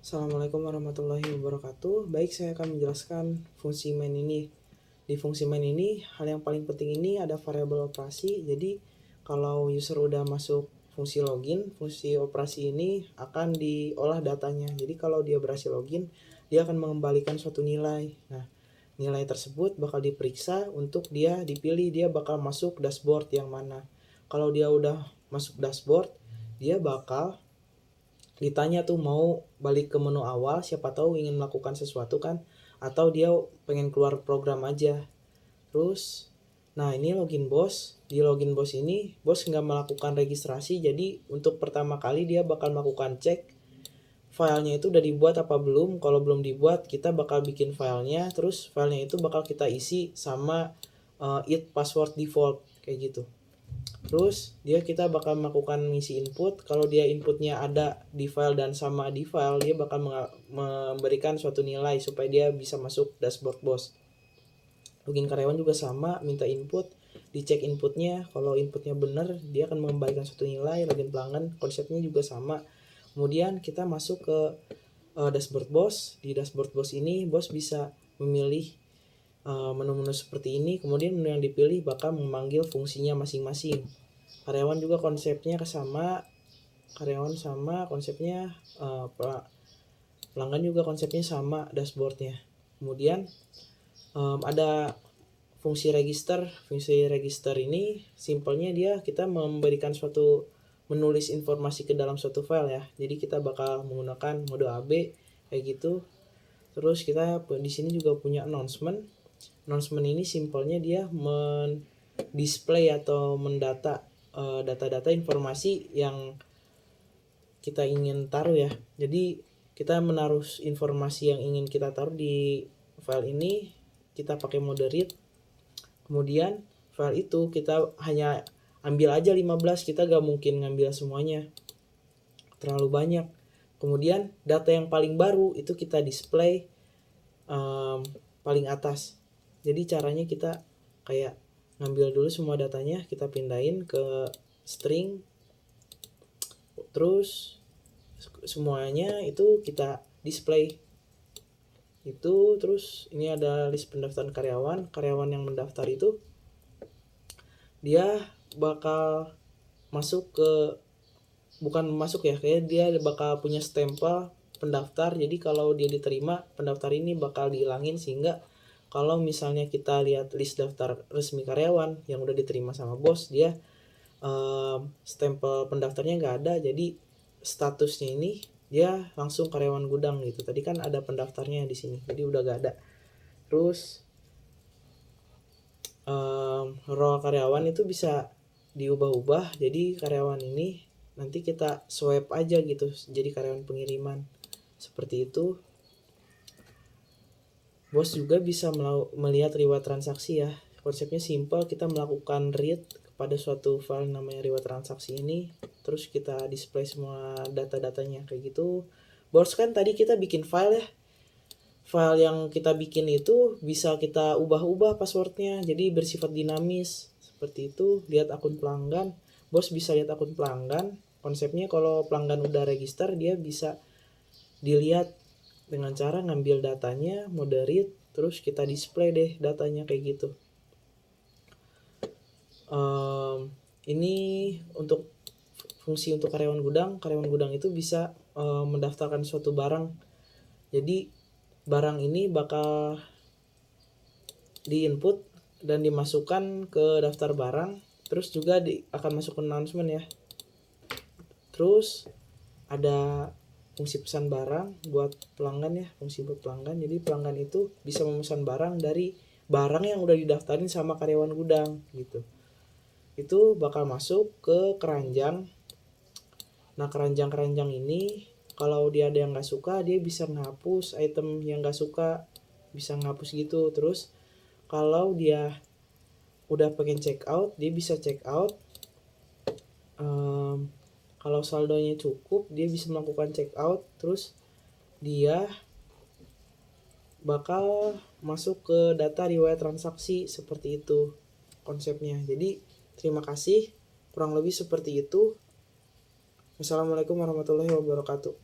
Assalamualaikum warahmatullahi wabarakatuh. Baik, saya akan menjelaskan fungsi main ini. Di fungsi main ini, hal yang paling penting ini ada variabel operasi. Jadi, kalau user udah masuk fungsi login, fungsi operasi ini akan diolah datanya. Jadi, kalau dia berhasil login, dia akan mengembalikan suatu nilai. Nah, nilai tersebut bakal diperiksa untuk dia dipilih dia bakal masuk dashboard yang mana. Kalau dia udah masuk dashboard, dia bakal ditanya tuh mau balik ke menu awal, siapa tahu ingin melakukan sesuatu kan, atau dia pengen keluar program aja. Terus nah ini login bos, di login bos ini bos nggak melakukan registrasi, jadi untuk pertama kali dia bakal melakukan cek filenya itu udah dibuat apa belum. Kalau belum dibuat, kita bakal bikin filenya, terus filenya itu bakal kita isi sama it password default kayak gitu. Terus kita bakal melakukan ngisi input. Kalau dia inputnya ada di file dan sama di file, dia bakal memberikan suatu nilai supaya dia bisa masuk dashboard bos. Login karyawan juga sama, minta input, dicek inputnya. Kalau inputnya benar, dia akan mengembalikan suatu nilai. Login pelanggan konsepnya juga sama. Kemudian kita masuk ke dashboard bos. Di dashboard bos ini bos bisa memilih menu-menu seperti ini. Kemudian menu yang dipilih bakal memanggil fungsinya masing-masing. Karyawan juga konsepnya sama, karyawan sama konsepnya, pelanggan juga konsepnya sama dashboardnya. Kemudian ada fungsi register. Fungsi register ini simpelnya dia kita memberikan suatu menulis informasi ke dalam suatu file ya. Jadi kita bakal menggunakan mode AB kayak gitu. Terus kita di sini juga punya announcement. Announcement ini simpelnya dia display atau mendata data-data informasi yang kita ingin taruh ya. Jadi kita menaruh informasi yang ingin kita taruh di file ini, kita pakai mode read. Kemudian file itu kita hanya ambil aja 15, kita gak mungkin ngambil semuanya, terlalu banyak. Kemudian data yang paling baru itu kita display paling atas. Jadi caranya kita kayak ngambil dulu semua datanya, kita pindahin ke string, terus semuanya itu kita display itu. Terus ini ada list pendaftaran karyawan yang mendaftar itu dia bakal masuk ke, bukan masuk ya, kayak dia bakal punya stempel pendaftar. Jadi kalau dia diterima, pendaftar ini bakal dihilangin, sehingga kalau misalnya kita lihat list daftar resmi karyawan yang udah diterima sama bos, dia stempel pendaftarnya nggak ada, jadi statusnya ini dia langsung karyawan gudang gitu. Tadi kan ada pendaftarnya di sini, jadi udah nggak ada. Terus role karyawan itu bisa diubah-ubah, jadi karyawan ini nanti kita swipe aja gitu jadi karyawan pengiriman seperti itu. Bos juga bisa melihat riwayat transaksi ya. Konsepnya simple, kita melakukan read kepada suatu file namanya riwayat transaksi ini, terus kita display semua data-datanya kayak gitu. Bos kan tadi kita bikin file ya. File yang kita bikin itu bisa kita ubah-ubah passwordnya, jadi bersifat dinamis seperti itu. Lihat akun pelanggan, bos bisa lihat akun pelanggan. Konsepnya kalau pelanggan udah register, dia bisa dilihat dengan cara ngambil datanya, mode read, terus kita display deh datanya kayak gitu. Ini untuk fungsi untuk karyawan gudang. Karyawan gudang itu bisa mendaftarkan suatu barang. Jadi barang ini bakal diinput dan dimasukkan ke daftar barang, terus juga akan masuk ke announcement ya. Terus ada fungsi pesan barang buat pelanggan ya, fungsi buat pelanggan. Jadi pelanggan itu bisa memesan barang dari barang yang udah didaftarin sama karyawan gudang gitu. Itu bakal masuk ke keranjang. Nah, keranjang-keranjang ini kalau dia ada yang nggak suka, dia bisa ngapus item yang nggak suka, bisa ngapus gitu. Terus kalau dia udah pengen check out, dia bisa check out. Kalau saldonya cukup, dia bisa melakukan check out. Terus dia bakal masuk ke data riwayat transaksi seperti itu konsepnya. Jadi terima kasih, kurang lebih seperti itu. Wassalamualaikum warahmatullahi wabarakatuh.